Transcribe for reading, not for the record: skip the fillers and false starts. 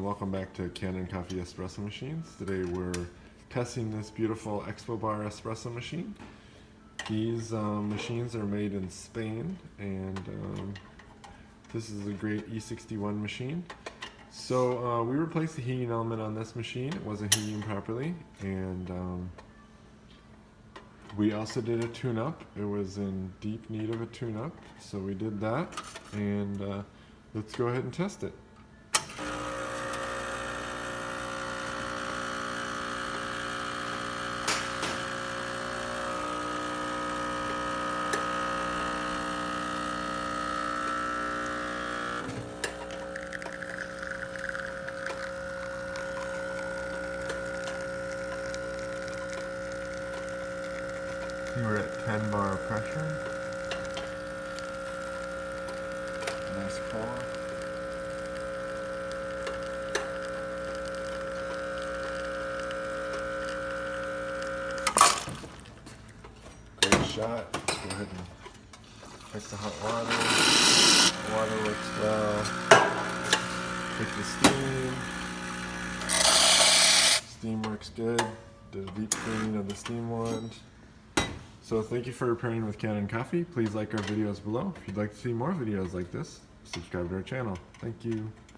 welcome back to Kanen Coffee Espresso Machines. Today we're testing this beautiful Expobar espresso machine. These machines are made in Spain, and this is a great E61 machine. So we replaced the heating element on this machine. It wasn't heating properly, and we also did a tune-up. It was in deep need of a tune-up, so we did that, and let's go ahead and test it. We're at 10 bar pressure. Nice pour. Great shot. Let's go ahead and mix the hot water. The water works well. Take the steam. Steam works good. Did a deep cleaning of the steam wand. So thank you for pairing with Kanen Coffee. Please like our videos below. If you'd like to see more videos like this, subscribe to our channel. Thank you.